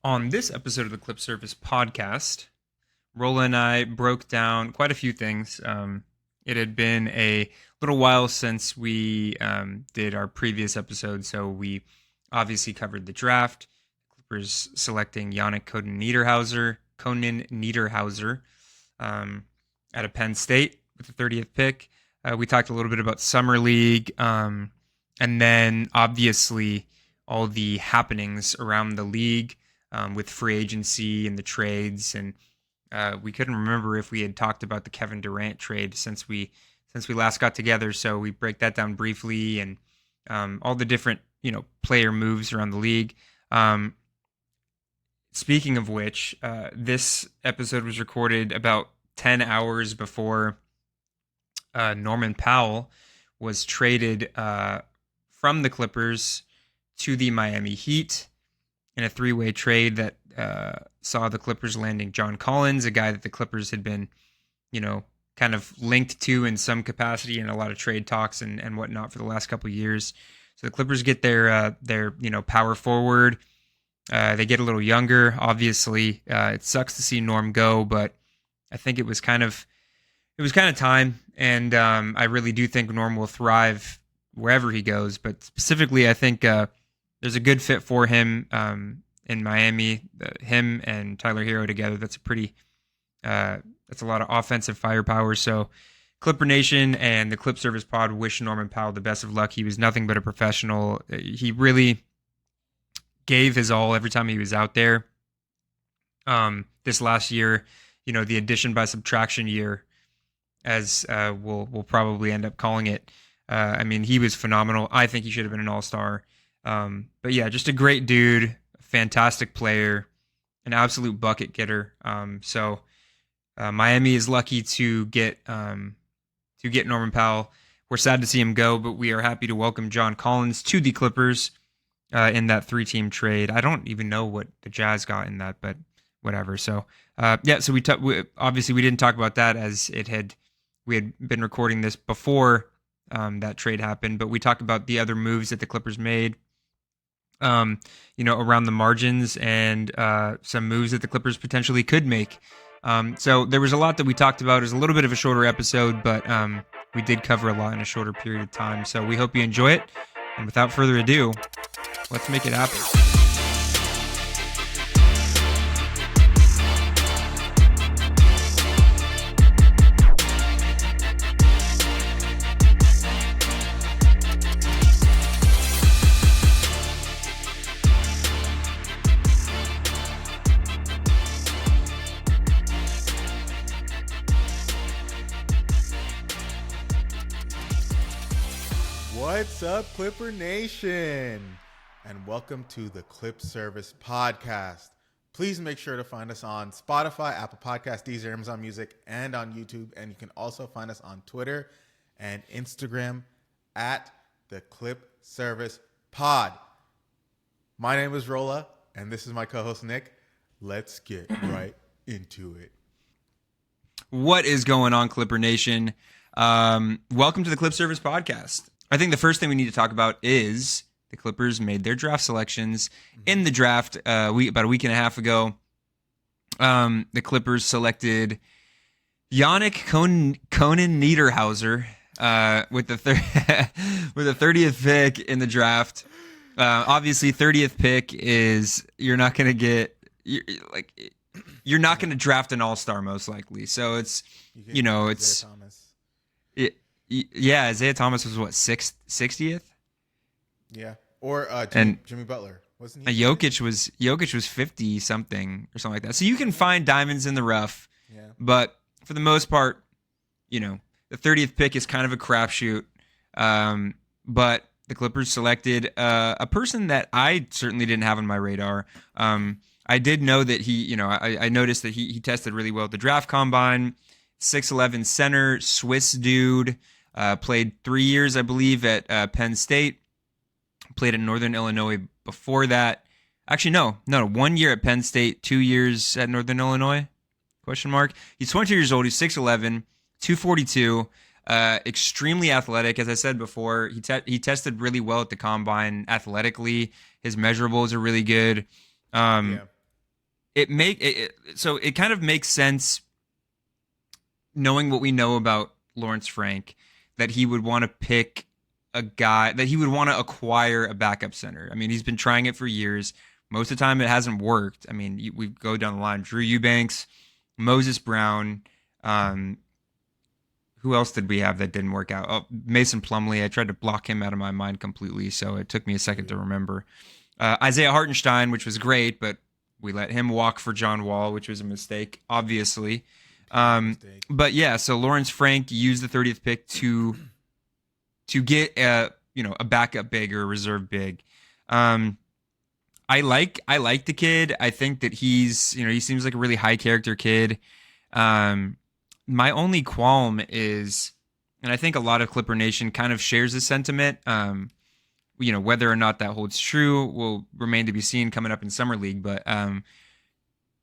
On this episode of the Clip Service podcast, Rola and I broke down quite a few things. It had been a little while since we did our previous episode, so we obviously covered the draft. Clippers selecting Yannic Konan Neiderhauser out of Penn State with the 30th pick. We talked a little bit about Summer League, and then obviously all the happenings around the league. With free agency and the trades, and we couldn't remember if we had talked about the Kevin Durant trade since we last got together. So we break that down briefly, and all the different player moves around the league. Speaking of which, this episode was recorded about 10 hours before Norman Powell was traded from the Clippers to the Miami Heat in a three-way trade that saw the Clippers landing John Collins, a guy that the Clippers had been, kind of linked to in some capacity in a lot of trade talks and whatnot for the last couple of years. So the Clippers get their power forward. They get a little younger. Obviously, it sucks to see Norm go, but I think it was kind of time, and I really do think Norm will thrive wherever he goes. But specifically, I think there's a good fit for him in Miami. Him and Tyler Hero together, that's a lot of offensive firepower. So Clipper Nation and the Clip Service Pod wish Norman Powell the best of luck. He was nothing but a professional. He really gave his all every time he was out there. This last year, the addition by subtraction year, as we'll probably end up calling it. He was phenomenal. I think he should have been an all-star. But yeah, just a great dude, fantastic player, an absolute bucket getter. So Miami is lucky to get Norman Powell. We're sad to see him go, but we are happy to welcome John Collins to the Clippers in that three-team trade. I don't even know what the Jazz got in that, but whatever. So so we obviously we didn't talk about that as we had been recording this before that trade happened, but we talked about the other moves that the Clippers made. Around the margins and some moves that the Clippers potentially could make. So there was a lot that we talked about. It was a little bit of a shorter episode, but we did cover a lot in a shorter period of time. So we hope you enjoy it. And without further ado, let's make it happen. What's up, Clipper Nation? And welcome to the Clip Service Podcast. Please make sure to find us on Spotify, Apple Podcasts, Deezer, Amazon Music, and on YouTube. And you can also find us on Twitter and Instagram at the Clip Service Pod. My name is Rola, and this is my co-host, Nick. Let's get right into it. What is going on, Clipper Nation? Welcome to the Clip Service Podcast. I think the first thing we need to talk about is the Clippers made their draft selections in the draft about a week and a half ago. The Clippers selected Yannic Konan Neiderhauser with the 30th pick in the draft. Obviously, 30th pick is you're not going to draft an all-star most likely. So it's Isaiah Thomas. Yeah, Isaiah Thomas was what, 60th? Yeah, or Jimmy Butler, wasn't he? Jokic was 50 something or something like that. So you can find diamonds in the rough. Yeah. But for the most part, the 30th pick is kind of a crapshoot. But the Clippers selected a person that I certainly didn't have on my radar. I did know that I noticed that he tested really well at the draft combine. 6'11" center, Swiss dude. Played 3 years, I believe, at Penn State. Played at Northern Illinois before that. Actually, no. 1 year at Penn State, 2 years at Northern Illinois? Question mark. He's 22 years old. He's 6'11", 242. Extremely athletic. As I said before, he tested really well at the combine athletically. His measurables are really good. so it kind of makes sense knowing what we know about Lawrence Frank, that he would want to pick a guy, that he would want to acquire a backup center. I mean, he's been trying it for years. Most of the time, it hasn't worked. I mean, we go down the line: Drew Eubanks, Moses Brown. Um, who else did we have that didn't work out? Oh, Mason Plumlee. I tried to block him out of my mind completely, so it took me a second to remember. Isaiah Hartenstein, which was great, but we let him walk for John Wall, which was a mistake, obviously. But yeah, so Lawrence Frank used the 30th pick to get a backup big or a reserve big. I like the kid. I think that he seems like a really high character kid. My only qualm is, and I think a lot of Clipper Nation kind of shares this sentiment. Whether or not that holds true will remain to be seen coming up in Summer League. But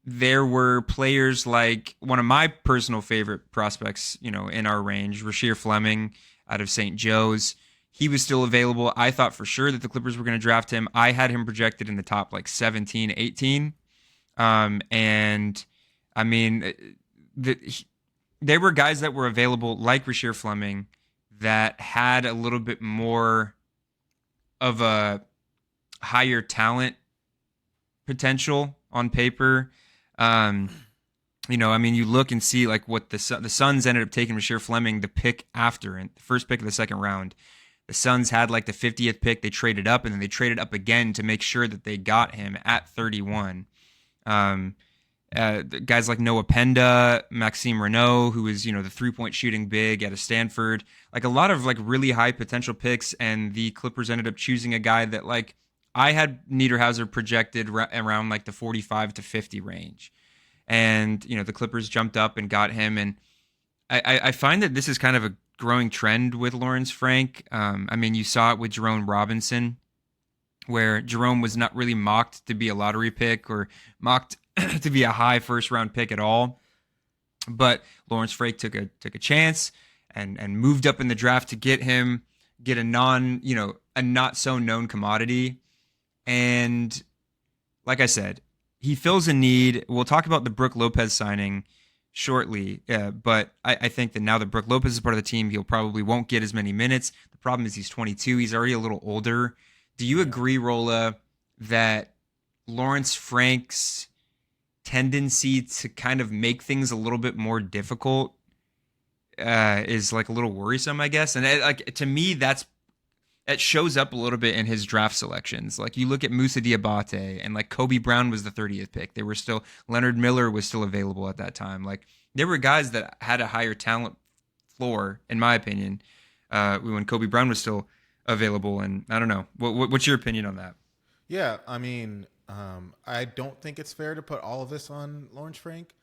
there were players like one of my personal favorite prospects, in our range, Rasheer Fleming out of St. Joe's. He was still available. I thought for sure that the Clippers were going to draft him. I had him projected in the top 17, 18. And I mean, there were guys that were available like Rasheer Fleming that had a little bit more of a higher talent potential on paper. You look and see what the Suns ended up taking Rasheer Fleming the pick after, and the first pick of the second round. The Suns had the 50th pick. They traded up, and then they traded up again to make sure that they got him at 31. Guys like Noah Penda, Maxime Renault, who is, the 3-point shooting big out of Stanford, a lot of really high potential picks. And the Clippers ended up choosing a guy that I had Niederhauser projected around the 45 to 50 range. And, the Clippers jumped up and got him. And I find that this is kind of a growing trend with Lawrence Frank. You saw it with Jerome Robinson, where Jerome was not really mocked to be a lottery pick or mocked to be a high first round pick at all. But Lawrence Frank took a chance and moved up in the draft to get a not so known commodity. And like I said, he fills a need. We'll talk about the Brook Lopez signing shortly, but I think that now that Brook Lopez is part of the team, he'll probably won't get as many minutes. The problem is he's 22. He's already a little older. Do you agree, Rola, that Lawrence Frank's tendency to kind of make things a little bit more difficult is a little worrisome, I guess? And to me, it shows up a little bit in his draft selections. You look at Moussa Diabate and Kobe Brown was the 30th pick. Leonard Miller was still available at that time. There were guys that had a higher talent floor, in my opinion, when Kobe Brown was still available. And I don't know. What's your opinion on that? Yeah, I don't think it's fair to put all of this on Lawrence Frank.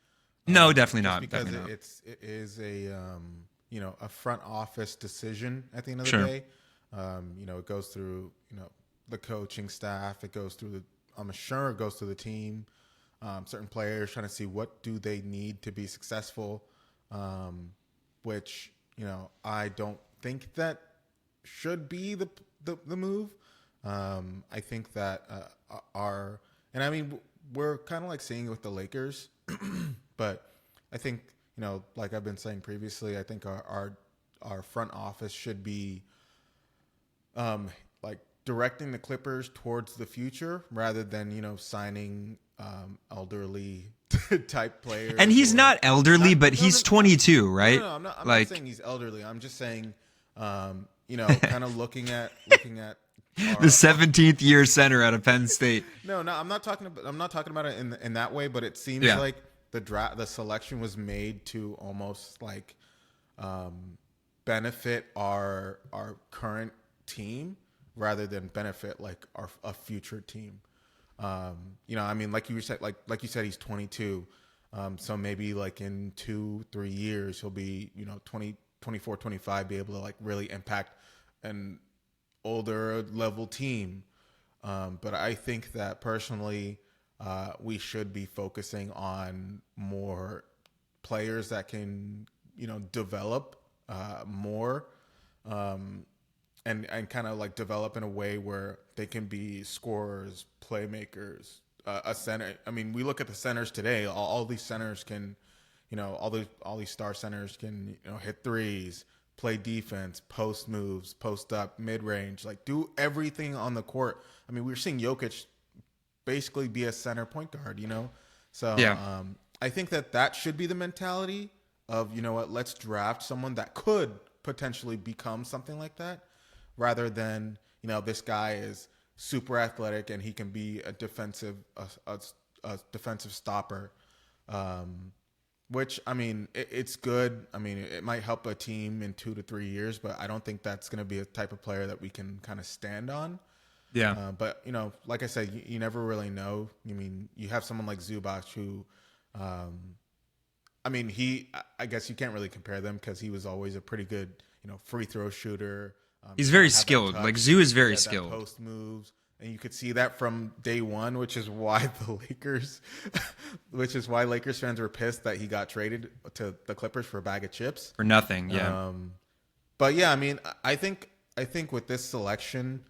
No, definitely not. Because definitely it is a front office decision at the end of Sure. the day. It goes through the coaching staff. It goes through I'm sure it goes through the team. Certain players trying to see what do they need to be successful, which I don't think that should be the move. I think that we're kind of seeing it with the Lakers, but I think like I've been saying previously, I think our front office should be directing the Clippers towards the future rather than signing elderly type players. And he's not elderly, but he's 22, right? No, I'm not saying he's elderly. I'm just saying, kind of looking at the 17th year center out of Penn State. No, I'm not talking about it in that way. But it seems like the selection was made to almost benefit our current team rather than benefit a future team. Like you said, he's 22. So maybe in 2-3 years he'll be 20, 24, 25, be able to really impact an older level team. But I think that personally, we should be focusing on more players that can develop more. And kind of develop in a way where they can be scorers, playmakers, a center. I mean, we look at the centers today. All these centers can, all these star centers can, hit threes, play defense, post moves, post up, mid range, like do everything on the court. I mean, we're seeing Jokic basically be a center point guard. So Yeah. I think that should be the mentality of, let's draft someone that could potentially become something like that, rather than, this guy is super athletic and he can be a defensive stopper. Which, I mean, it's good. I mean, it might help a team in 2 to 3 years, but I don't think that's going to be a type of player that we can kind of stand on. Yeah. But, like I said, you never really know. I mean, you have someone like Zubac who, I mean, I guess you can't really compare them because he was always a pretty good, free throw shooter. He's very skilled. Like Zoo is very skilled. Post moves. And you could see that from day one, which is why Lakers fans were pissed that he got traded to the Clippers for a bag of chips. For nothing, yeah. But yeah, I mean, I think with this selection,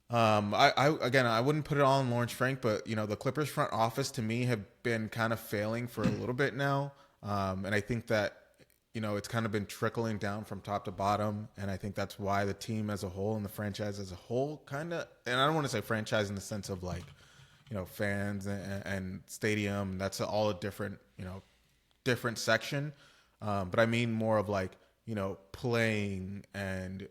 I wouldn't put it all on Lawrence Frank, but the Clippers front office to me have been kind of failing for a little bit now, and I think that it's kind of been trickling down from top to bottom, and I think that's why the team as a whole and the franchise as a whole kind of, and I don't want to say franchise in the sense of like, fans and stadium. That's all a different section, but I mean more of like playing and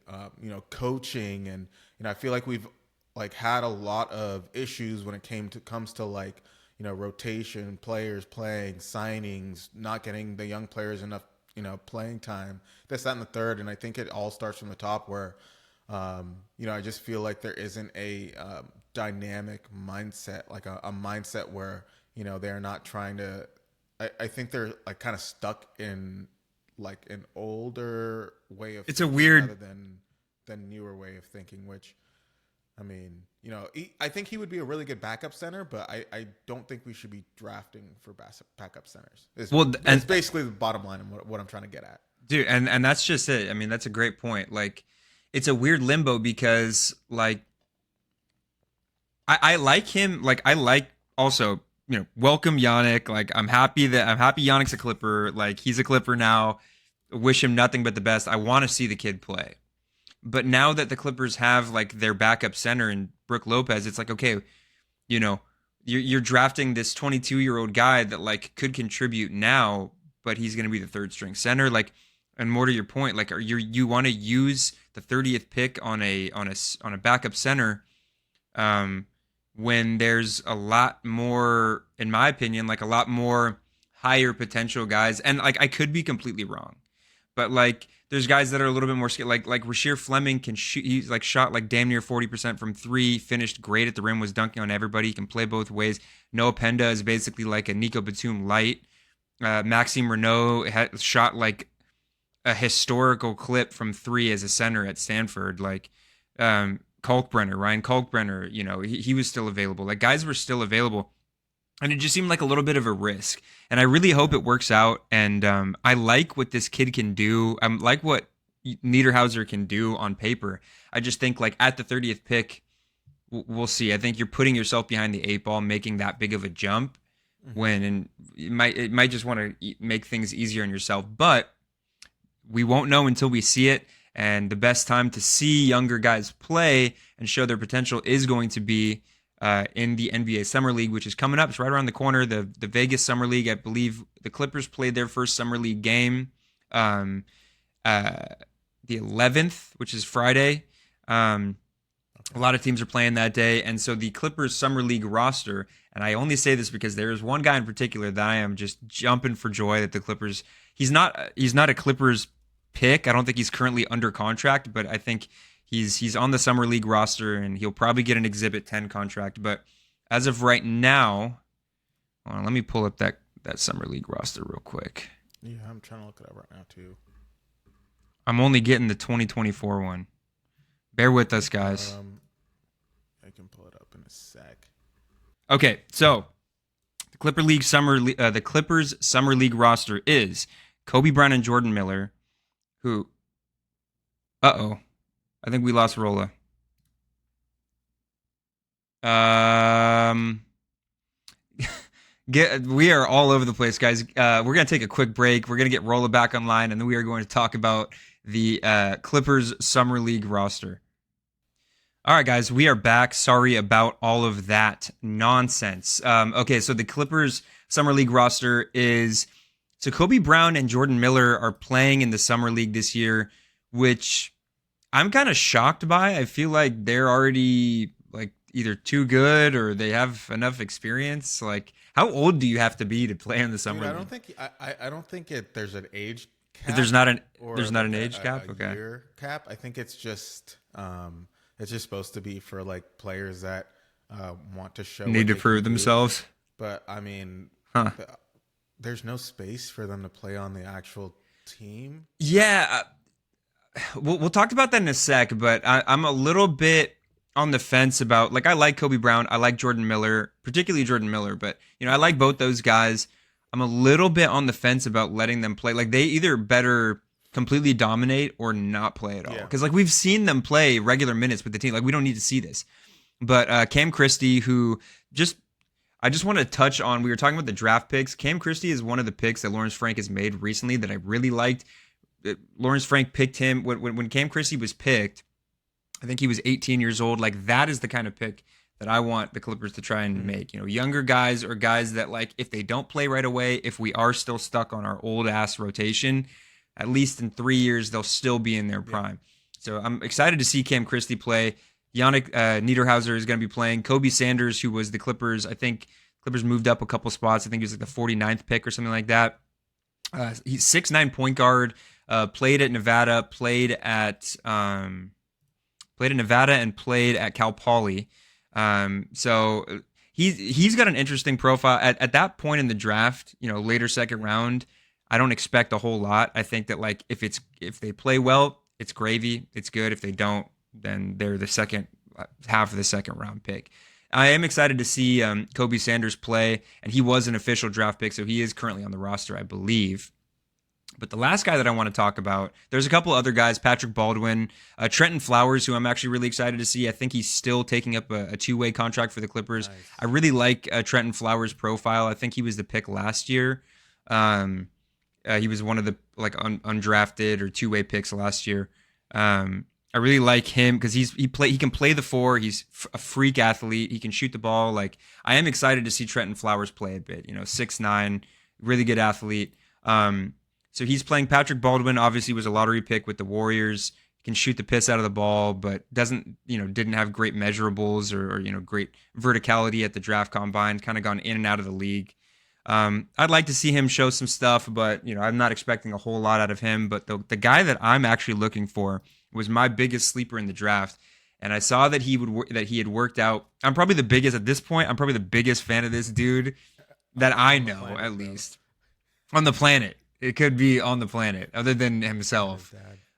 coaching, and I feel like we've like had a lot of issues when it comes to like rotation, players playing, signings, not getting the young players enough playing time, this, that, and the third. And I think it all starts from the top where, I just feel like there isn't a dynamic mindset, like a mindset where, they're not trying to, I think they're like kind of stuck in like an older way of it's a thinking weird rather than newer way of thinking, which, I mean, I think he would be a really good backup center, but I don't think we should be drafting for backup centers. It's basically the bottom line of what I'm trying to get at. Dude, and that's just it. I mean, that's a great point. Like, it's a weird limbo because, like, I like him. Like, I like also, welcome Yannic. Like, I'm happy Yannic's a Clipper. Like, he's a Clipper now. Wish him nothing but the best. I want to see the kid play. But now that the Clippers have like their backup center in Brook Lopez, it's like, okay, you're drafting this 22-year-old guy that like could contribute now, but he's going to be the third string center. Like, and more to your point, like, you want to use the 30th pick on a backup center, when there's a lot more, in my opinion, like a lot more higher potential guys, and like I could be completely wrong, but like there's guys that are a little bit more skilled, like Rasheer Fleming can shoot. He's like shot like damn near 40% from three, finished great at the rim, was dunking on everybody. He can play both ways. Noah Penda is basically like a Nico Batum light. Maxime Renault shot like a historical clip from three as a center at Stanford. Like Ryan Kalkbrenner, he was still available. Like guys were still available. And it just seemed like a little bit of a risk. And I really hope it works out. And I like what this kid can do. I like what Niederhauser can do on paper. I just think like at the 30th pick, we'll see. I think you're putting yourself behind the eight ball, making that big of a jump and it might just want to make things easier on yourself. But we won't know until we see it. And the best time to see younger guys play and show their potential is going to be in the NBA Summer League, which is coming up. It's right around the corner. The Vegas Summer League, I believe the Clippers played their first Summer League game the 11th, which is Friday. A lot of teams are playing that day. And so the Clippers Summer League roster, and I only say this because there is one guy in particular that I am just jumping for joy that the Clippers, he's not a Clippers pick. I don't think he's currently under contract, but I think he's on the Summer League roster, and he'll probably get an Exhibit 10 contract. But as of right now, hold on, let me pull up that Summer League roster real quick. Yeah, I'm trying to look it up right now, too. I'm only getting the 2024 one. Bear with us, guys. I can pull it up in a sec. Okay, so the Clippers Summer League roster is Kobe Bryant and Jordan Miller, who, I think we lost Rola. We are all over the place, guys. We're gonna take a quick break. We're gonna get Rola back online, and then we are going to talk about the Clippers Summer League roster. All right, guys, we are back. Sorry about all of that nonsense. Okay, so the Clippers Summer League roster is so Kobe Brown and Jordan Miller are playing in the Summer League this year, which I'm kind of shocked by. I feel like they're already like either too good or they have enough experience. Like, how old do you have to be to play in the Summer Dude, League? I don't think there's an age cap. There's not an or there's not like an age cap. Okay. year cap. I think it's just supposed to be for like players that want to show Need what to they prove can do. themselves. But I mean, Huh. there's no space for them to play on the actual team. Yeah, we'll talk about that in a sec, but I'm a little bit on the fence about like I like Kobe Brown, I like Jordan Miller, particularly Jordan Miller, but I like both those guys. I'm a little bit on the fence about letting them play. Like they either better completely dominate or not play at all. Yeah. Because like we've seen them play regular minutes with the team. Like we don't need to see this. But Cam Christie, who I just want to touch on. We were talking about the draft picks. Cam Christie is one of the picks that Lawrence Frank has made recently that I really liked. Lawrence Frank picked him when Cam Christie was picked. I think he was 18 years old. Like that is the kind of pick that I want the Clippers to try and make. Younger guys or guys that like if they don't play right away, if we are still stuck on our old ass rotation, at least in 3 years they'll still be in their prime. So I'm excited to see Cam Christie play. Yannic Niederhauser is going to be playing. Kobe Sanders, who was the Clippers, I think Clippers moved up a couple spots. I think he was like the 49th pick or something like that. He's 6'9" point guard. Played at Nevada. Played at Nevada and played at Cal Poly. So he's got an interesting profile. At that point in the draft, later second round, I don't expect a whole lot. I think that like if they play well, it's gravy. It's good. If they don't, then they're the second half of the second round pick. I am excited to see Kobe Sanders play, and he was an official draft pick, so he is currently on the roster, I believe. But the last guy that I want to talk about, there's a couple other guys, Patrick Baldwin, Trenton Flowers, who I'm actually really excited to see. I think he's still taking up a two-way contract for the Clippers. Nice. I really like Trenton Flowers' profile. I think he was the pick last year. He was one of the like undrafted or two-way picks last year. I really like him because he can play the four. He's a freak athlete. He can shoot the ball. Like I am excited to see Trenton Flowers play a bit. 6'9", really good athlete. So he's playing. Patrick Baldwin obviously was a lottery pick with the Warriors. Can shoot the piss out of the ball, but didn't have great measurables or great verticality at the draft combine. Kind of gone in and out of the league. I'd like to see him show some stuff, but I'm not expecting a whole lot out of him. But the guy that I'm actually looking for was my biggest sleeper in the draft, and I saw that he had worked out. I'm probably the biggest at this point. I'm probably the biggest fan of this dude that I know, at least on the planet. It could be on the planet, other than himself,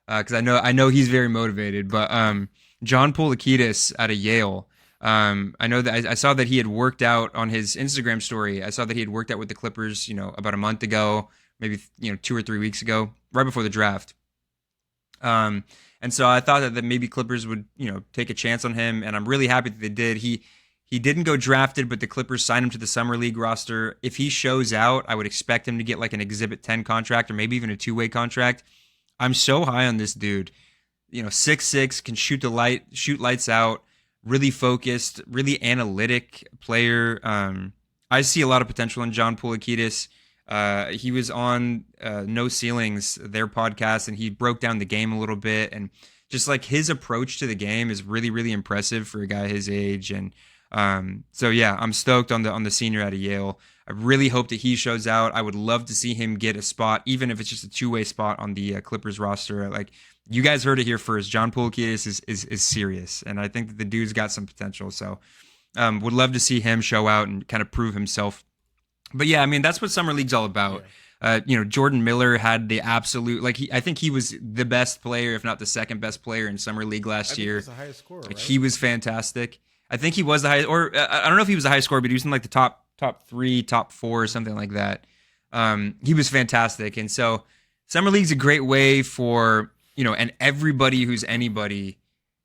because I know he's very motivated. But John Polakidis out of Yale. I know that I saw that he had worked out on his Instagram story. I saw that he had worked out with the Clippers, about a month ago, maybe 2 or 3 weeks ago, right before the draft. And so I thought that maybe Clippers would, take a chance on him, and I'm really happy that they did. He didn't go drafted, but the Clippers signed him to the Summer League roster. If he shows out, I would expect him to get like an Exhibit 10 contract or maybe even a two-way contract. I'm so high on this dude. 6'6", can shoot lights out, really focused, really analytic player. I see a lot of potential in John Polakidis. He was on No Ceilings, their podcast, and he broke down the game a little bit. And just like his approach to the game is really, really impressive for a guy his age. And so yeah, I'm stoked on the senior out of Yale. I really hope that he shows out. I would love to see him get a spot, even if it's just a two-way spot on the Clippers roster. Like you guys heard it here first. John Polakidis is serious, and I think that the dude's got some potential. So would love to see him show out and kind of prove himself. But yeah, I mean that's what Summer League's all about. Yeah. Jordan Miller had the absolute I think he was the best player, if not the second best player in Summer League last year. He was the highest scorer, right? He was fantastic. I think he was the highest, or I don't know if he was the highest scorer, but he was in like the top 3, top 4, or something like that. He was fantastic, and so Summer League's a great way for and everybody who's anybody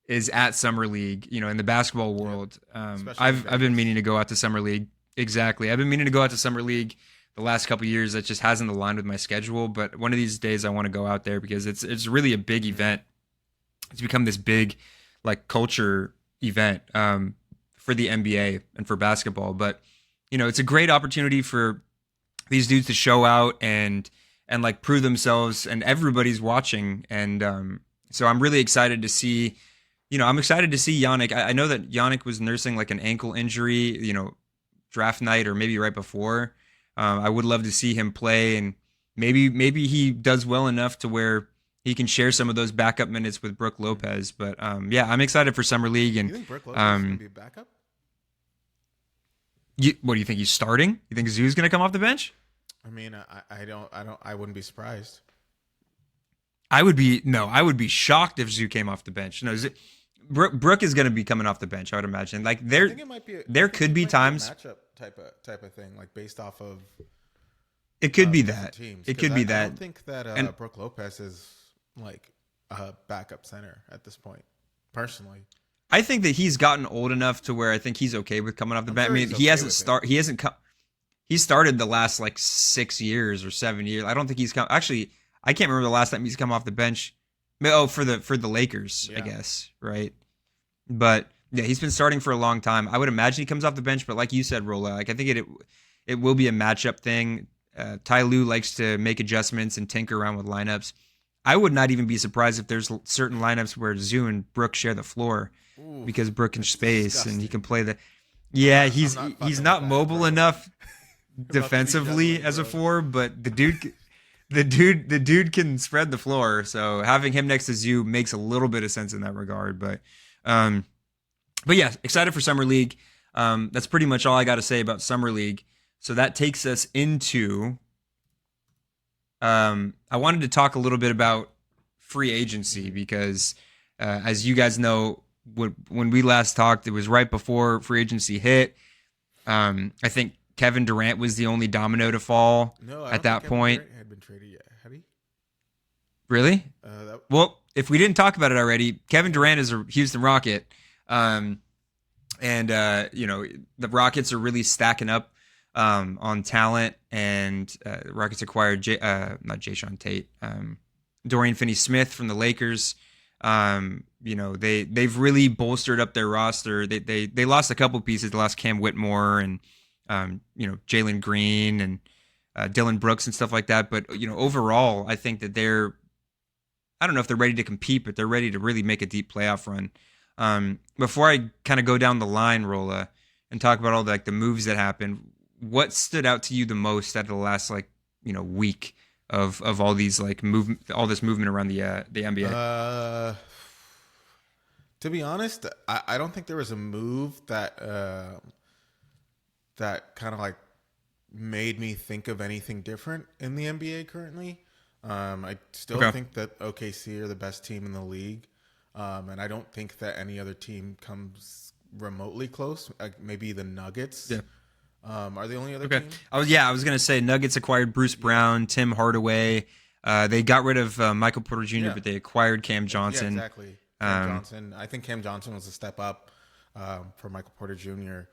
is at Summer League. In the basketball world, I've been meaning to go out to Summer League Exactly. I've been meaning to go out to summer league the last couple of years. That just hasn't aligned with my schedule. But one of these days, I want to go out there because it's really a big event. It's become this big, like, culture event for the NBA and for basketball. But it's a great opportunity for these dudes to show out and like prove themselves, and everybody's watching. And so I'm really excited to see. I'm excited to see Yannic. I know that Yannic was nursing like an ankle injury, draft night or maybe right before. I would love to see him play, and maybe he does well enough to where he can share some of those backup minutes with Brook Lopez. But yeah, I'm excited for summer league. And You think Brook Lopez is going to be a backup? What do you think, he's starting? You think Zoo's going to come off the bench? I mean, I wouldn't be surprised. I would be shocked if Zoo came off the bench. No, Brook is going to be coming off the bench, I would imagine. Like I think it might be. There could be times matchup type of thing, like based off of. It could be that. Teams, it could be that. I don't think that Brook Lopez is like a backup center at this point. Personally, I think that he's gotten old enough to where I think he's okay with coming off the bench. I mean, he hasn't come. He started the last like 6 years or 7 years. I don't think he's come. Actually, I can't remember the last time he's come off the bench. Oh, for the Lakers, I guess, right? But yeah, he's been starting for a long time. I would imagine he comes off the bench, but like you said, Rola, like I think it will be a matchup thing. Ty Lue likes to make adjustments and tinker around with lineups. I would not even be surprised if there's certain lineups where Zoo and Brook share the floor. Ooh, because Brook can space disgusting. And he can play the. Yeah, he's not mobile enough defensively as a four, but the dude can spread the floor. So having him next to Zoo makes a little bit of sense in that regard. But yeah, excited for summer league. That's pretty much all I got to say about summer league. So that takes us into. I wanted to talk a little bit about free agency because, as you guys know, when we last talked, it was right before free agency hit. I think Kevin Durant was the only domino to fall at that point. Durant had been traded yet, had he? Really? Well, if we didn't talk about it already, Kevin Durant is a Houston Rocket, and the Rockets are really stacking up on talent, and the Rockets acquired not Jayshawn Tate, Dorian Finney-Smith from the Lakers. They've really bolstered up their roster. They lost a couple pieces. They lost Cam Whitmore and Jalen Green and Dylan Brooks and stuff like that. But overall, I think that I don't know if they're ready to compete, but they're ready to really make a deep playoff run. Before I kind of go down the line, Rola, and talk about all the moves that happened, what stood out to you the most out of the last week of all these all this movement around the NBA? To be honest, I don't think there was a move that kind of made me think of anything different in the NBA currently. I still think that OKC are the best team in the league, and I don't think that any other team comes remotely close. Maybe the Nuggets. Yeah. Are the only other team? I was gonna say Nuggets acquired Bruce Brown, Tim Hardaway. They got rid of Michael Porter Jr., but they acquired Cam Johnson. Yeah, exactly. Cam Johnson. I think Cam Johnson was a step up for Michael Porter Jr.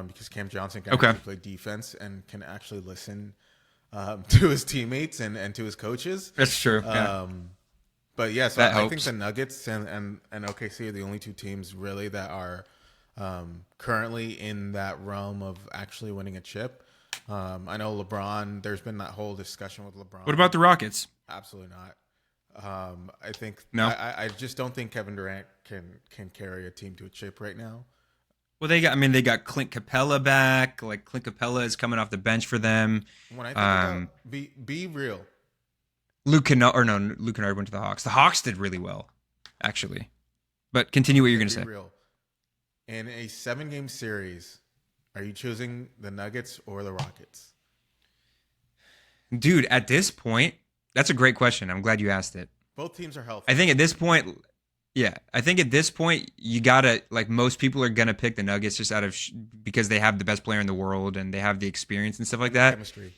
Because Cam Johnson can actually play defense and can actually listen to his teammates and to his coaches. That's true. But yeah, so I think the Nuggets and OKC are the only two teams really that are currently in that realm of actually winning a chip. I know LeBron, there's been that whole discussion with LeBron. What about the Rockets? Absolutely not. I think no. I just don't think Kevin Durant can carry a team to a chip right now. Well, they got Clint Capella back. Clint Capella is coming off the bench for them. When I think about be real. Luke Kennard went to the Hawks. The Hawks did really well, actually. But continue what you're going to say. Real. In a 7-game series, are you choosing the Nuggets or the Rockets? Dude, at this point, that's a great question. I'm glad you asked it. Both teams are healthy. I think at this point, you gotta most people are gonna pick the Nuggets just out of because they have the best player in the world and they have the experience and stuff like that. Chemistry.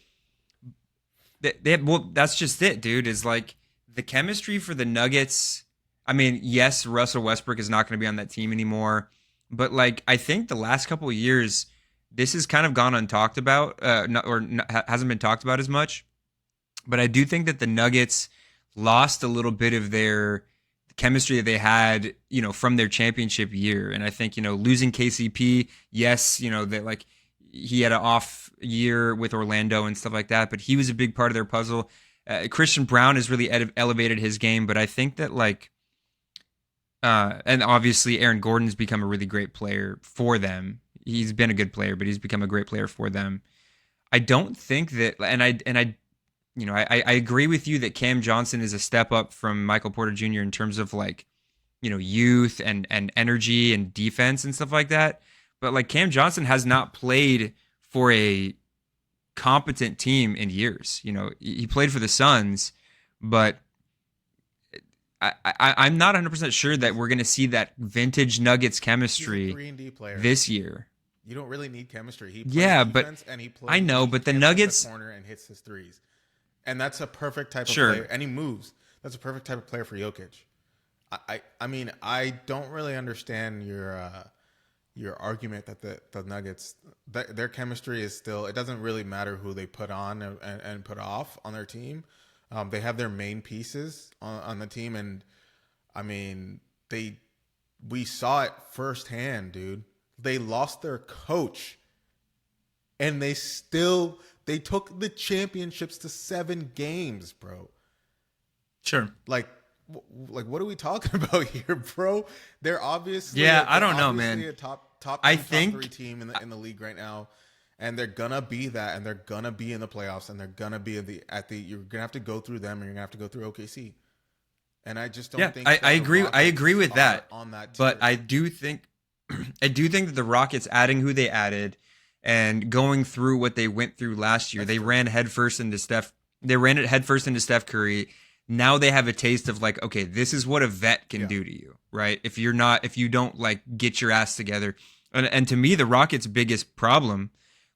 Well, that's just it, dude. Is the chemistry for the Nuggets. I mean, yes, Russell Westbrook is not going to be on that team anymore, but I think the last couple of years this has kind of gone untalked about, hasn't been talked about as much. But I do think that the Nuggets lost a little bit of their chemistry that they had, from their championship year. And I think, losing KCP, yes, that like he had an off year with Orlando and stuff like that, but he was a big part of their puzzle. Christian Brown has really elevated his game, but I think that and obviously Aaron Gordon's become a really great player for them. He's been a good player, but he's become a great player for them. I don't think that, I agree with you that Cam Johnson is a step up from Michael Porter Jr. in terms of youth and energy and defense and stuff like that. But Cam Johnson has not played for a competent team in years. He played for the Suns, but I'm not 100% sure that we're going to see that vintage Nuggets chemistry 3-and-D player this year. You don't really need chemistry. He plays defense, and he plays. I know, but the Nuggets the corner and hits his threes, and that's a perfect type of Sure. player. And he moves. That's a perfect type of player for Jokic. I mean, I don't really understand your argument that the Nuggets, their chemistry is still. It doesn't really matter who they put on and put off on their team. They have their main pieces on the team, and I mean, we saw it firsthand, dude. They lost their coach, and they took the championships to 7 games, bro. Sure. What are we talking about here, bro? They're obviously I don't know, man. A top I 3 team in the league right now, and they're gonna be that, and they're gonna be in the playoffs, and they're gonna be you're gonna have to go through them, and you're gonna have to go through OKC. And I just don't think. I agree. I agree with that. On that, but I do think that the Rockets adding who they added and going through what they went through last year, they ran headfirst into Steph. They ran it headfirst into Steph Curry. Now they have a taste of okay, this is what a vet can do to you, right? If you don't get your ass together. And to me, the Rockets' biggest problem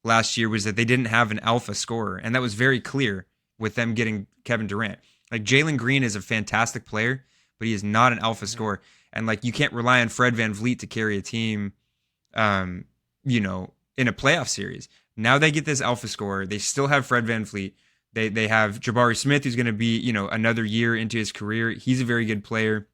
last year was that they didn't have an alpha scorer, and that was very clear with them getting Kevin Durant. Jalen Green is a fantastic player, but he is not an alpha scorer. And you can't rely on Fred VanVleet to carry a team, in a playoff series. Now they get this alpha scorer. They still have Fred VanVleet. They have Jabari Smith, who's going to be, another year into his career. He's a very good player.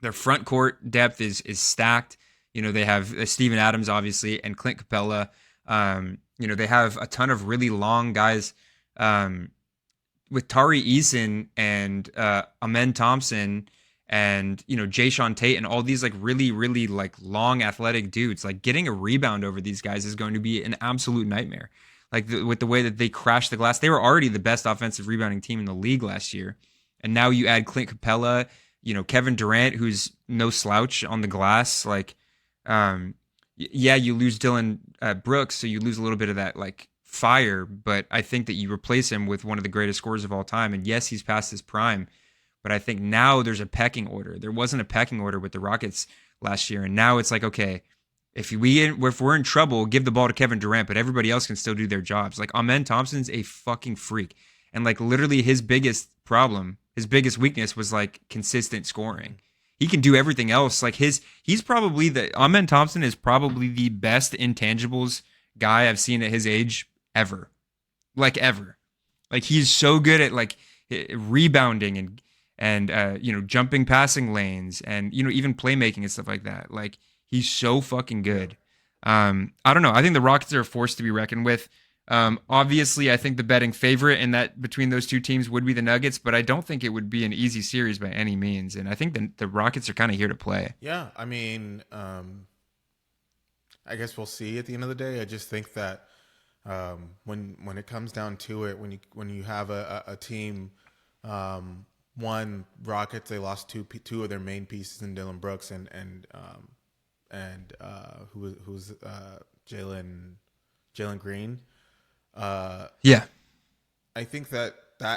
Their front court depth is stacked. They have Steven Adams, obviously, and Clint Capella. They have a ton of really long guys with Tari Eason and Amen Thompson and Jayshawn Tate and all these really really long athletic dudes. Getting a rebound over these guys is going to be an absolute nightmare. With the way that they crashed the glass, they were already the best offensive rebounding team in the league last year, and now you add Clint Capella, Kevin Durant, who's no slouch on the glass. You lose Dylan Brooks, so you lose a little bit of that fire, but I think that you replace him with one of the greatest scorers of all time. And yes, he's past his prime, but I think now there's a pecking order. There wasn't a pecking order with the Rockets last year, and now it's okay, if we're in trouble, give the ball to Kevin Durant, but everybody else can still do their jobs. Amen Thompson's a fucking freak, and literally his biggest problem, his biggest weakness was consistent scoring. He can do everything else. Amen Thompson is probably the best intangibles guy I've seen at his age ever. Ever. He's so good at rebounding and jumping passing lanes and even playmaking and stuff like that. He's so fucking good. I don't know. I think the Rockets are a force to be reckoned with. Obviously, I think the betting favorite in that between those two teams would be the Nuggets, but I don't think it would be an easy series by any means. And I think the Rockets are kind of here to play. Yeah, I mean, I guess we'll see at the end of the day. I just think that when it comes down to it, when you have a team, one Rockets, they lost two of their main pieces in Dylan Brooks and who's Jalen Green. Yeah, I think that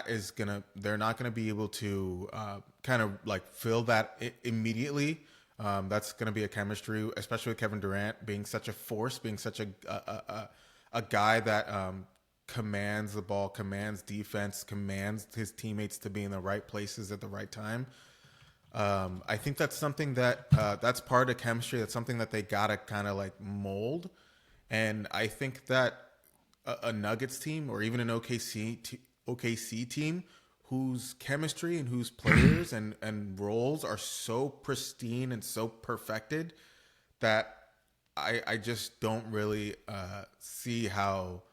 is they're not gonna be able to kind of fill that immediately. That's gonna be a chemistry, especially with Kevin Durant being such a force, being such a guy that commands the ball, commands defense, commands his teammates to be in the right places at the right time. I think that's something that that's part of chemistry. That's something that they gotta kind of mold. And I think that a Nuggets team or even an OKC team whose chemistry and whose players and roles are so pristine and so perfected that I just don't really see how,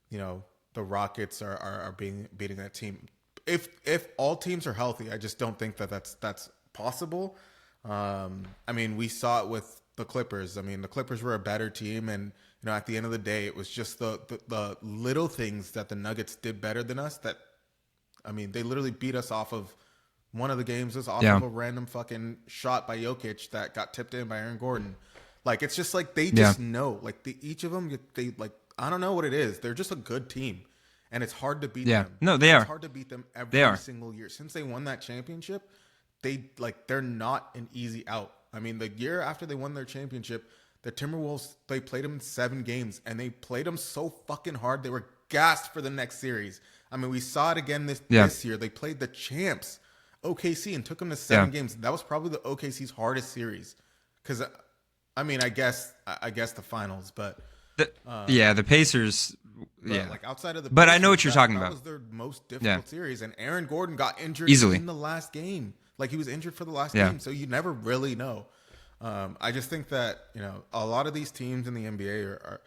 you know, the Rockets are beating that team. If all teams are healthy, I just don't think that that's possible. I mean, we saw it with the Clippers. I mean, the Clippers were a better team, and you know, at the end of the day, it was just the little things that the Nuggets did better than us. That, I mean, they literally beat us off of one of the games was off Yeah. of a random fucking shot by Jokic that got tipped in by Aaron Gordon. Like, it's just like they Yeah. just know. Like each of them, they like, I don't know what it is. They're just a good team, and it's hard to beat Yeah. them. No, they It's are. hard to beat them They every are. single year since they won that championship. They're not an easy out. I mean, the year after they won their championship, the Timberwolves, they played them in 7 games, and they played them so fucking hard they were gassed for the next series. I mean, we saw it again Yeah. this year. They played the champs OKC and took them to Yeah. 7 games. That was probably the OKC's hardest series, because I mean, I guess the finals, but The Pacers. Yeah. like outside of the But I know Pacers, what you're talking that about. was their most difficult series, and Aaron Gordon got injured Easily. in the last game. Like, he was injured for the last Yeah. game, so you never really know. I just think that, you know, a lot of these teams in the NBA are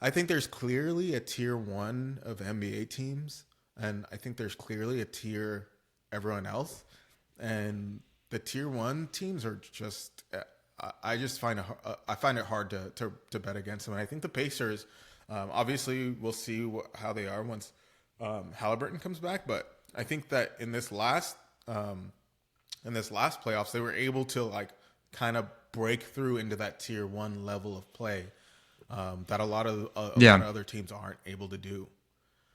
I think there's clearly a tier 1 of NBA teams, and I think there's clearly a tier everyone else, and the tier 1 teams are just I just find it hard to bet against them. And I think the Pacers, obviously, we'll see how they are once Halliburton comes back. But I think that in this last playoffs, they were able to like kind of break through into that tier 1 level of play that a lot of other teams aren't able to do.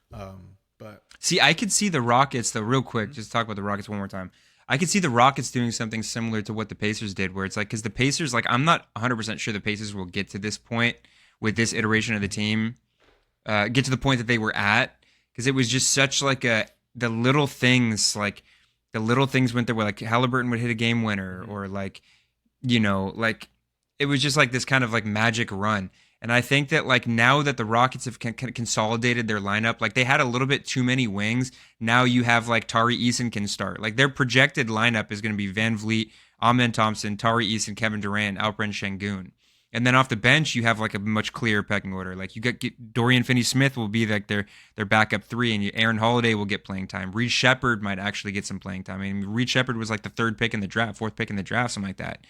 But See, I could see the Rockets, though, real quick, just talk about the Rockets one more time. I could see the Rockets doing something similar to what the Pacers did, where it's like, because the Pacers, like, I'm not 100% sure the Pacers will get to this point with this iteration of the team, get to the point that they were at, because it was just such like the little things went there where like Halliburton would hit a game winner, or like, you know, like it was just like this kind of like magic run. And I think that like now that the Rockets have consolidated their lineup, like they had a little bit too many wings. Now you have like Tari Eason can start. Like their projected lineup is going to be Van Vliet, Amen Thompson, Tari Eason, Kevin Durant, Alperen Şengün. And then off the bench, you have like a much clearer pecking order. Like you get Dorian Finney-Smith will be like their backup 3, and Aaron Holiday will get playing time. Reed Shepherd might actually get some playing time. I mean, Reed Shepherd was like the 3rd pick in the draft, 4th pick in the draft, something like that.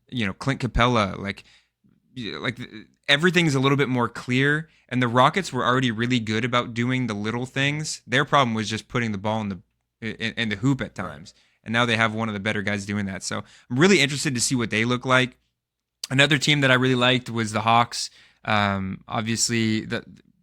You know, Clint Capella, like everything's a little bit more clear, and the Rockets were already really good about doing the little things. Their problem was just putting the ball in the hoop at times, and now they have one of the better guys doing that. So I'm really interested to see what they look like. Another team that I really liked was the Hawks. Obviously,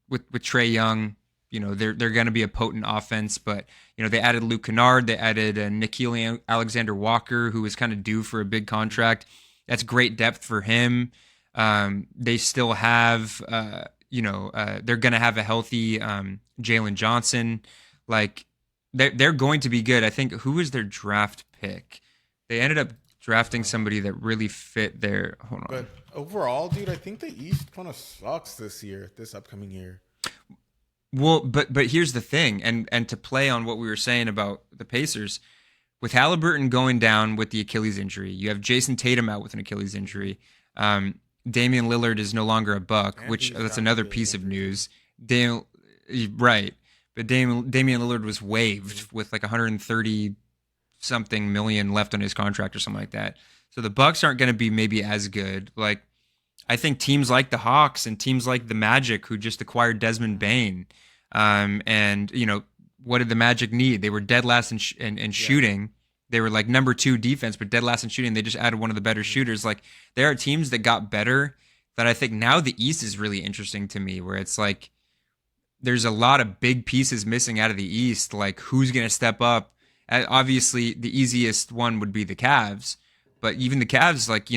with Trae Young, you know they're going to be a potent offense, but you know they added Luke Kennard, they added Nickeil Alexander-Walker, who was kind of due for a big contract. That's great depth for him. They still have, they're going to have a healthy Jalen Johnson. Like they're going to be good. I think who was their draft pick? They ended up drafting somebody that really fit their. Hold on. But overall, dude, I think the East kind of sucks this upcoming year. Well, but here's the thing, and to play on what we were saying about the Pacers, with Halliburton going down with the Achilles injury, you have Jason Tatum out with an Achilles injury. Damian Lillard is no longer a Buck, And which he's that's got another Achilles piece of injury. news. Right, but Damian Lillard was waived with like 130 something million left on his contract or something like that. So the Bucks aren't going to be maybe as good. Like I think teams like the Hawks and teams like the Magic, who just acquired Desmond Bane, and you know what did the Magic need? They were dead last in shooting. They were like number 2 defense, but dead last in shooting. They just added one of the better shooters. Like there are teams that got better. That I think now the East is really interesting to me, where it's like there's a lot of big pieces missing out of the East. Like who's going to step up? Obviously, the easiest one would be the Cavs, but even the Cavs, like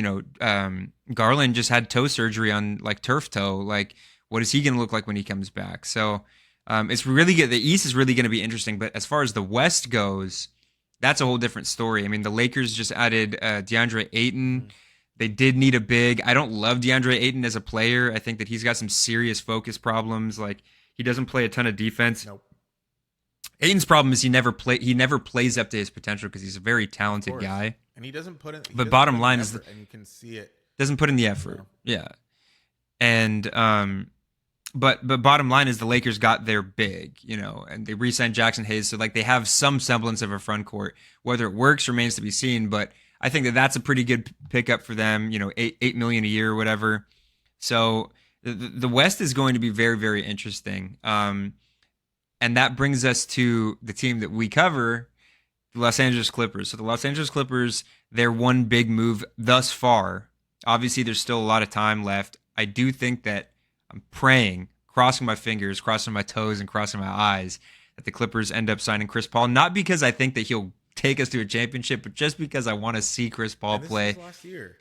Garland just had toe surgery on like turf toe. Like, what is he going to look like when he comes back? So it's really good. The East is really going to be interesting. But as far as the West goes, that's a whole different story. I mean, the Lakers just added DeAndre Ayton. They did need a big. I don't love DeAndre Ayton as a player. I think that he's got some serious focus problems. Like he doesn't play a ton of defense. Nope. Aiden's problem is he never plays up to his potential because he's a very Of talented course. guy. And he doesn't put in. But bottom line is and you can see it. doesn't put in the effort. Yeah. And but bottom line is the Lakers got their big, and they re-signed Jackson Hayes, so like they have some semblance of a front court. Whether it works remains to be seen, but I think that that's a pretty good pickup for them. $8 million a year or whatever. So the West is going to be very, very interesting. And that brings us to the team that we cover, the Los Angeles Clippers. So the Los Angeles Clippers, their one big move thus far. Obviously, there's still a lot of time left. I do think that I'm praying, crossing my fingers, crossing my toes, and crossing my eyes that the Clippers end up signing Chris Paul. Not because I think that he'll take us to a championship, but just because I want to see Chris Paul play. This last year.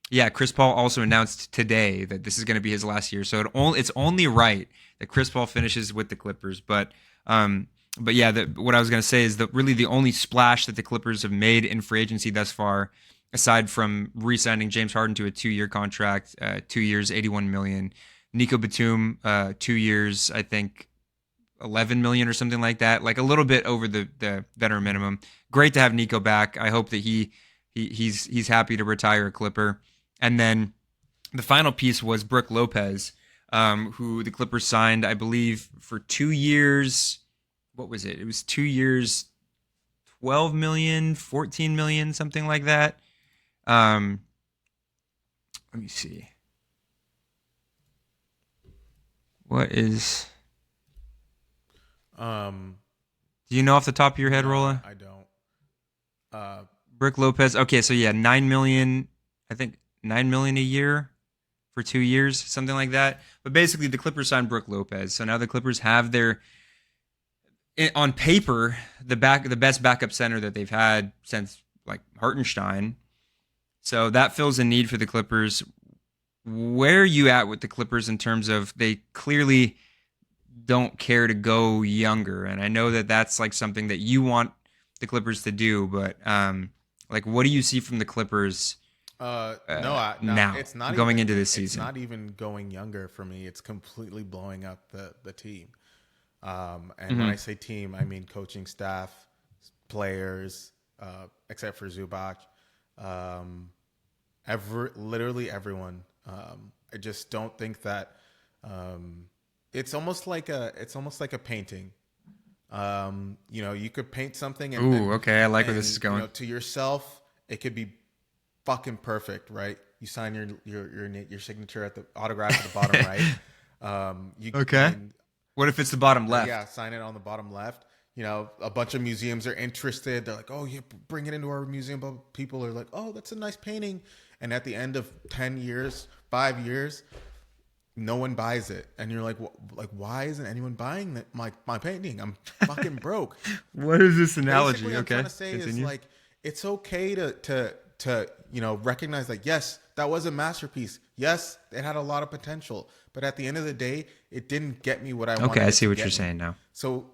Yeah, Chris Paul also announced today that this is going to be his last year. So it's only right that Chris Paul finishes with the Clippers. But yeah, what I was going to say is that really the only splash that the Clippers have made in free agency thus far, aside from re-signing James Harden to a 2-year contract, 2 years, $81 million. Nico Batum, 2 years, I think, $11 million or something like that, like a little bit over the veteran minimum. Great to have Nico back. I hope that he's happy to retire a Clipper. And then the final piece was Brook Lopez, who the Clippers signed, I believe, for 2 years. What was it? It was 2 years, $12 million, $14 million, something like that. Let me see. What is? Do you know off the top of your head, Rola? I don't. Brook Lopez. Okay, so yeah, $9 million. I think $9 million a year for 2 years, something like that. But basically, the Clippers signed Brook Lopez, so now the Clippers have on paper, the best backup center that they've had since like Hartenstein. So that fills a need for the Clippers. Where are you at with the Clippers in terms of they clearly don't care to go younger? And I know that that's like something that you want the Clippers to do, but like, what do you see from the Clippers? No, now it's not going even, into this season. It's not even going younger for me. It's completely blowing up the team. And when I say team, I mean coaching staff, players, except for Zubac, literally everyone. I just don't think that. It's almost like a painting. You could paint something. Okay, I like where this is going. To yourself, it could be fucking perfect, right? You sign your signature at the autograph at the bottom right. Okay. What if it's the bottom left? Yeah, sign it on the bottom left. A bunch of museums are interested. They're like, oh, yeah, bring it into our museum. But people are like, oh, that's a nice painting. And at the end of 10 years, 5 years, no one buys it. And you're like, why isn't anyone buying my painting? I'm fucking broke. What is this analogy? Basically, I'm trying to say is like, it's okay to recognize that, yes, that was a masterpiece. Yes, it had a lot of potential. But at the end of the day, it didn't get me what I wanted. Okay, I see what you're saying now. So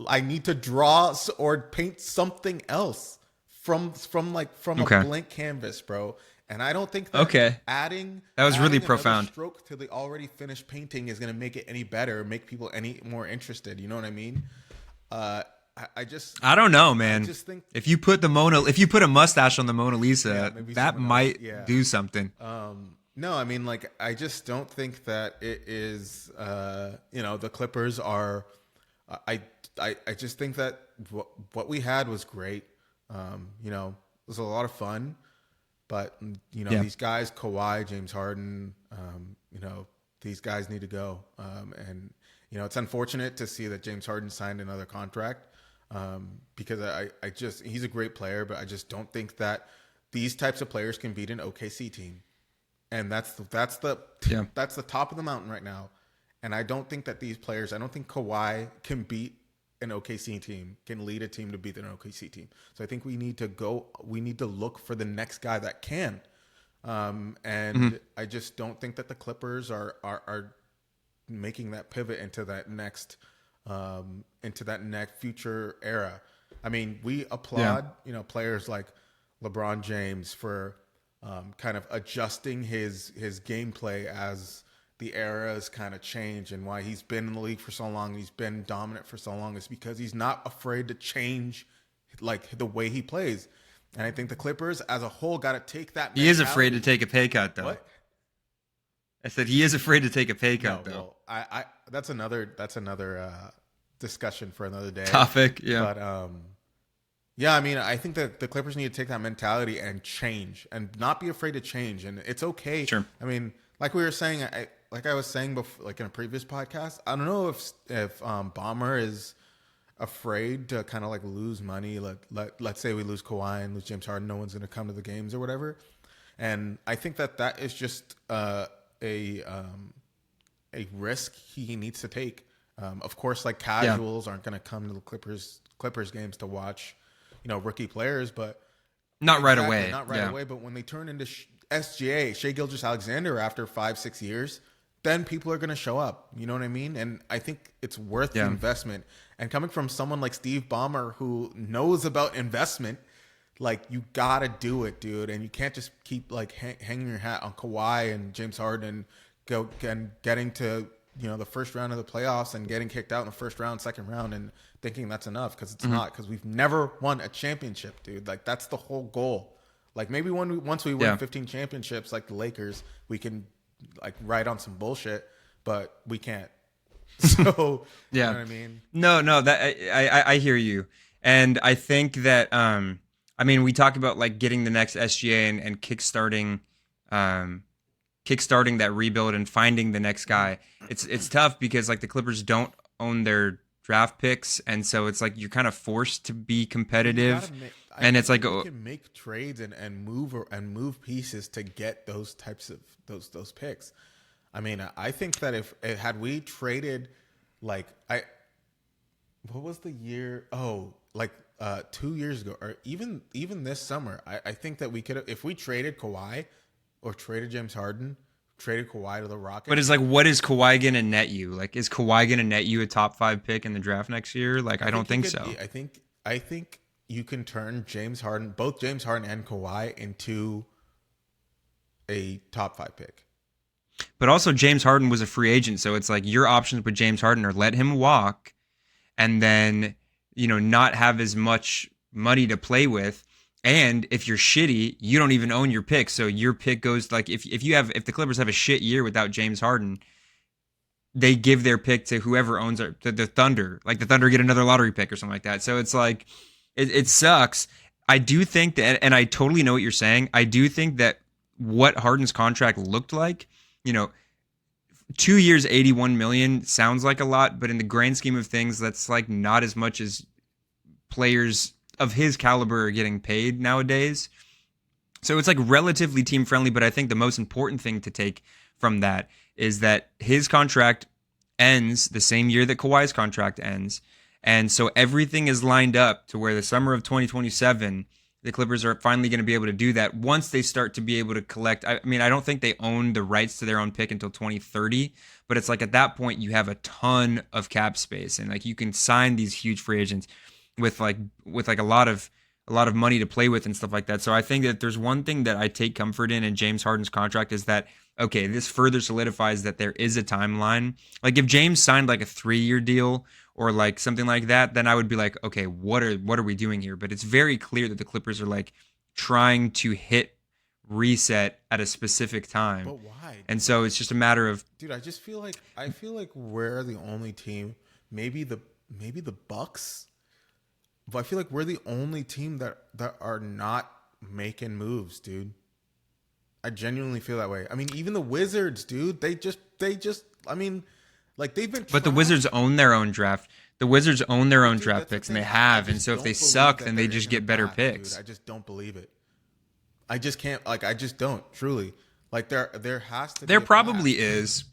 I need to draw or paint something else from a blank canvas, bro. And I don't think that adding really profound stroke to the already finished painting is going to make it any better, make people any more interested. You know what I mean? I don't know, man. I just think if you put a mustache on the Mona Lisa, that might do something. No, I mean, like, I just don't think that it is. The Clippers are. I just think that what we had was great. It was a lot of fun. But, these guys, Kawhi, James Harden, these guys need to go. And it's unfortunate to see that James Harden signed another contract because he's a great player, but I just don't think that these types of players can beat an OKC team. And that's the top of the mountain right now. And I don't think that these players, I don't think Kawhi can beat an OKC team, can lead a team to beat an OKC team. So I think we need to look for the next guy that can. I just don't think that the Clippers are making that pivot into that next future era. I mean, we applaud, players like LeBron James for kind of adjusting his gameplay as the eras kind of change, and why he's been in the league for so long, he's been dominant for so long, is because he's not afraid to change like the way he plays. And I think the Clippers as a whole got to take that mentality. He is afraid to take a pay cut, though. What? I said he is afraid to take a pay cut, though. Well, I that's another discussion for another day. Topic, yeah. But yeah, I mean, I think that the Clippers need to take that mentality and change, and not be afraid to change. And it's okay. Sure. I mean, like we were saying, like I was saying before, like in a previous podcast, I don't know if Bomber is afraid to kind of like lose money. Let's say we lose Kawhi and lose James Harden, no one's going to come to the games or whatever. And I think that is just a risk he needs to take. Of course, like casuals aren't going to come to the Clippers games to watch, rookie players, but not right away. Not right away, but when they turn into SGA, Shai Gilgeous-Alexander, after 5-6 years, then people are going to show up. You know what I mean? And I think it's worth the investment. And coming from someone like Steve Ballmer, who knows about investment, like, you got to do it, dude. And you can't just keep like hanging your hat on Kawhi and James Harden and getting to, the first round of the playoffs and getting kicked out in the first round, second round, and thinking that's enough, because it's not, because we've never won a championship, dude. Like, that's the whole goal. Like, maybe once we win 15 championships like the Lakers, we can like ride on some bullshit, but we can't. So you know what I mean? No, that I hear you. And I think that we talk about like getting the next SGA and kickstarting that rebuild and finding the next guy. It's tough because like the Clippers don't own their draft picks, and so it's like you're kind of forced to be competitive. It's like you can make trades and move pieces to get those types of those picks. I mean, I think that if had we traded, like, what was the year? Oh, like 2 years ago, or even this summer, I think that we could have, if we traded Kawhi or traded James Harden, traded Kawhi to the Rockets. But it's like, what is Kawhi gonna net you? Like, is Kawhi gonna net you a top 5 pick in the draft next year? Like, I don't think so. I think you can turn both James Harden and Kawhi, into a top 5 pick. But also, James Harden was a free agent, so it's like your options with James Harden are let him walk, and then not have as much money to play with. And if you're shitty, you don't even own your pick, so your pick goes, like, if the Clippers have a shit year without James Harden, they give their pick to whoever owns the Thunder. Like, the Thunder get another lottery pick or something like that. So it's like, it sucks. I do think that, and I totally know what you're saying, I do think that what Harden's contract looked like, 2 years, $81 million sounds like a lot, but in the grand scheme of things, that's like not as much as players of his caliber are getting paid nowadays. So it's like relatively team friendly, but I think the most important thing to take from that is that his contract ends the same year that Kawhi's contract ends. And so everything is lined up to where the summer of 2027, the Clippers are finally going to be able to do that once they start to be able to collect. I don't think they own the rights to their own pick until 2030, but it's like at that point you have a ton of cap space, and like you can sign these huge free agents with a lot of money to play with and stuff like that. So I think that there's one thing that I take comfort in James Harden's contract is that, okay, this further solidifies that there is a timeline. Like, if James signed like a 3-year deal or like something like that, then I would be like, okay, what are we doing here? But it's very clear that the Clippers are like trying to hit reset at a specific time. But why? And so it's just a matter of, dude, I feel like we're the only team, maybe the Bucks, but I feel like we're the only team that are not making moves, dude. I genuinely feel that way. I mean, even the Wizards, dude, they just I mean, like, they've been but the Wizards own their own draft. The Wizards own their own draft picks, and they have. And so if they suck, then they just get better picks. Dude, I just don't believe it. I just can't. Like, I just don't. Truly. Like, there has to be. There probably is.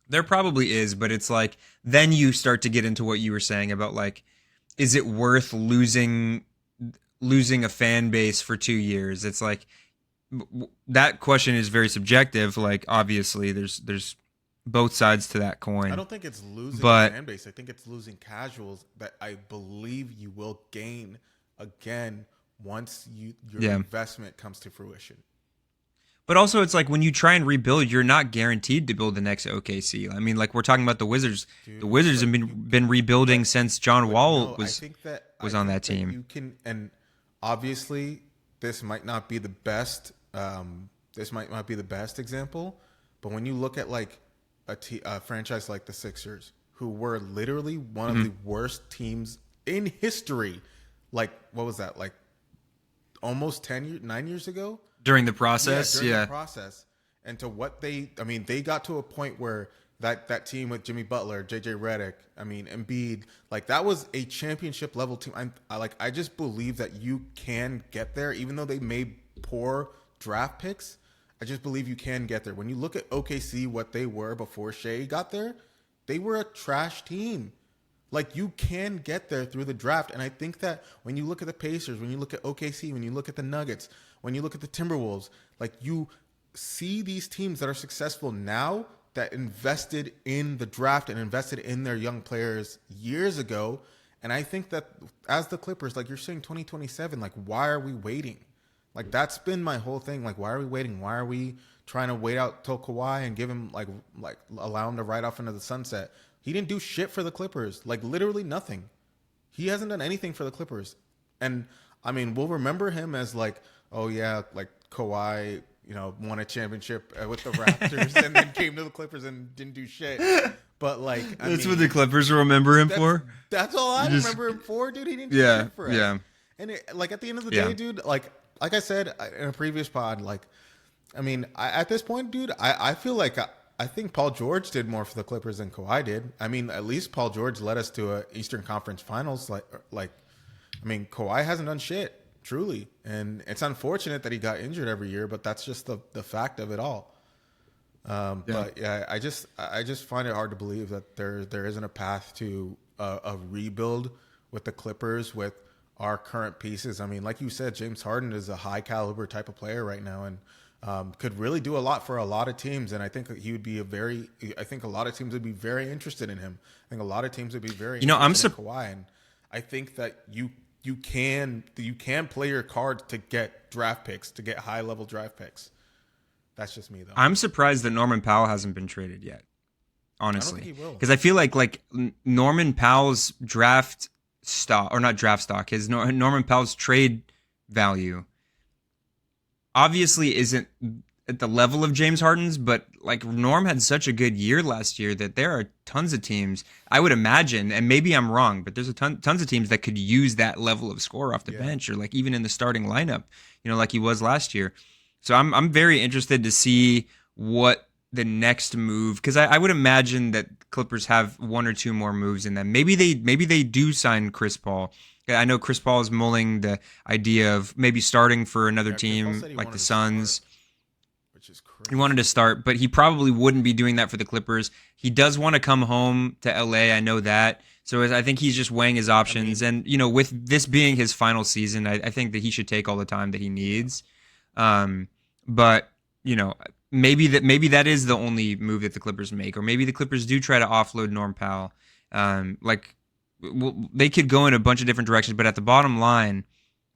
There probably is, but it's like, then you start to get into what you were saying about, like, is it worth losing a fan base for 2 years? It's like, that question is very subjective. Like, obviously, there's both sides to that coin. I don't think it's losing a fan base. I think it's losing casuals that I believe you will gain again once your investment comes to fruition. But also, it's like when you try and rebuild, you're not guaranteed to build the next OKC. I mean, like we're talking about the Wizards. Dude, The Wizards have been rebuilding since John Wall no, was on that that team. you can, and obviously this might not be the best. This might not be the best example, but when you look at like a franchise like the Sixers, who were literally one of the worst teams in history, like what was that, like almost 9 years ago? During the process, during the process, and to what they got to a point where that team with Jimmy Butler, JJ Redick, Embiid, like that was a championship level team. I just believe that you can get there, even though they made poor draft picks. I just believe you can get there. When you look at OKC, what they were before Shea got there, they were a trash team. Like, you can get there through the draft. And I think that when you look at the Pacers, when you look at OKC, when you look at the Nuggets, when you look at the Timberwolves, like, you see these teams that are successful now that invested in the draft and invested in their young players years ago. And I think that as the Clippers, like you're saying 2027, like, why are we waiting? Like, that's been my whole thing. Like, why are we waiting? Why are we trying to wait out till Kawhi and give him, like allow him to ride off into the sunset? He didn't do shit for the Clippers. Like, literally nothing. He hasn't done anything for the Clippers. And, we'll remember him as like, oh, yeah, like Kawhi, won a championship with the Raptors and then came to the Clippers and didn't do shit. But, like, that's what the Clippers remember him for? That's all I remember him for, dude. He didn't do shit for us. Yeah. And, at the end of the day, dude, like I said in a previous pod, like, at this point, dude, I feel like I think Paul George did more for the Clippers than Kawhi did. At least Paul George led us to a Eastern Conference Finals. Kawhi hasn't done shit, truly. And it's unfortunate that he got injured every year, but that's just the fact of it all. But yeah, I just find it hard to believe that there isn't a path to a rebuild with the Clippers with our current pieces. Like you said, James Harden is a high caliber type of player right now, and could really do a lot for a lot of teams. And I think he would be I think a lot of teams would be very interested in him. I think a lot of teams would be very interested in Kawhi. And I think that you can play your cards to get draft picks, to get high level draft picks. That's just me, though. I'm surprised that Norman Powell hasn't been traded yet, honestly. I don't think he will. Because I feel like Norman Powell's draft stock, or not draft stock, his Norman Powell's trade value obviously isn't at the level of James Harden's, but like Norm had such a good year last year that there are tons of teams, I would imagine, and maybe I'm wrong, but there's tons of teams that could use that level of score off the bench, or like even in the starting lineup, like he was last year. So I'm very interested to see what the next move, because I would imagine that Clippers have one or two more moves in them. Maybe they do sign Chris Paul. I know Chris Paul is mulling the idea of maybe starting for another team like the Suns. Which is crazy. He wanted to start, but he probably wouldn't be doing that for the Clippers. He does want to come home to LA. I know that. So I think he's just weighing his options. And, with this being his final season, I think that he should take all the time that he needs. But, maybe that is the only move that the Clippers make, or maybe the Clippers do try to offload Norm Powell. They could go in a bunch of different directions, but at the bottom line,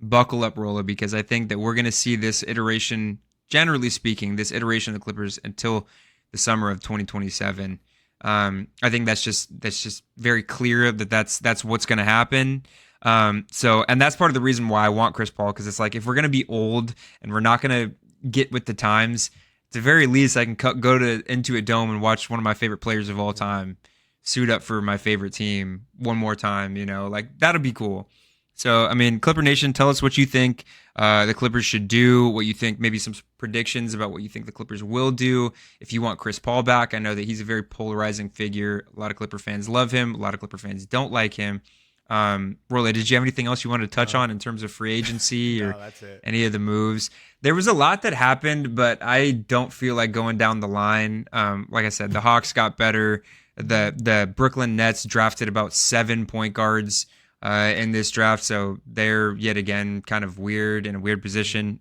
buckle up, Rola, because I think that we're going to see this iteration, generally speaking, this iteration of the Clippers until the summer of 2027. I think that's just very clear that that's what's going to happen. And that's part of the reason why I want Chris Paul, because it's like, if we're going to be old and we're not going to get with the times, at the very least, I can go into a dome and watch one of my favorite players of all time suit up for my favorite team one more time, like that'll be cool. So, Clipper Nation, tell us what you think the Clippers should do, what you think, maybe some predictions about what you think the Clippers will do. If you want Chris Paul back, I know that he's a very polarizing figure. A lot of Clipper fans love him. A lot of Clipper fans don't like him. Rola, did you have anything else you wanted to touch on in terms of free agency or any of the moves? There was a lot that happened, but I don't feel like going down the line. Like I said, the Hawks got better. The Brooklyn Nets drafted about 7 point guards in this draft, so they're yet again kind of weird, in a weird position.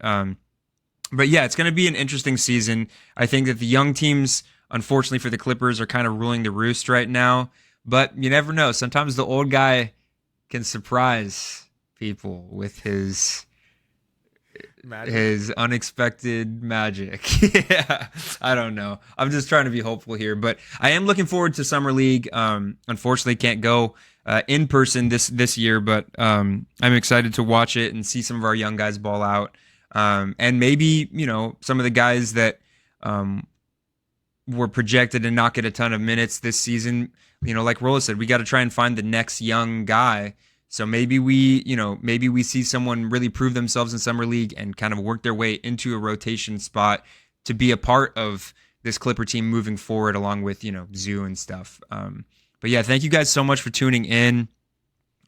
But yeah, it's going to be an interesting season. I think that the young teams, unfortunately for the Clippers, are kind of ruling the roost right now. But you never know. Sometimes the old guy can surprise people with his Magic. his unexpected magic. Yeah, I don't know. I'm just trying to be hopeful here, but I am looking forward to summer league. Unfortunately, can't go in person this year, but I'm excited to watch it and see some of our young guys ball out, and maybe some of the guys that were projected to not get a ton of minutes this season. Like Rola said, we got to try and find the next young guy. So maybe we see someone really prove themselves in summer league and kind of work their way into a rotation spot to be a part of this Clipper team moving forward, along with Zoo and stuff. But yeah, thank you guys so much for tuning in.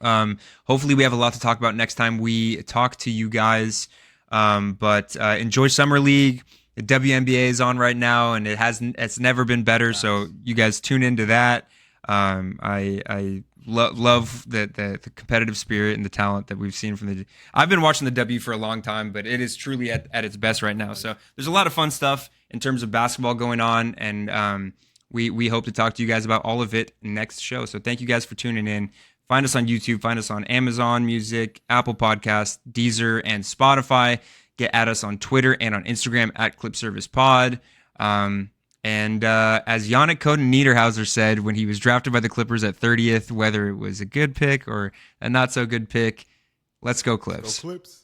Hopefully we have a lot to talk about next time we talk to you guys. But enjoy summer league. The WNBA is on right now, and it's never been better. Nice. So you guys tune into that. I love the competitive spirit and the talent that we've seen from I've been watching the W for a long time, but it is truly at its best right now. So there's a lot of fun stuff in terms of basketball going on, and we hope to talk to you guys about all of it next show. So thank you guys for tuning in. Find us on YouTube, find us on Amazon Music, Apple Podcasts, Deezer, and Spotify. Get at us on Twitter and on Instagram at ClipServicePod. And as Yannic Konan Neiderhauser said when he was drafted by the Clippers at 30th, whether it was a good pick or a not so good pick, let's go Clips. Let's go Clips.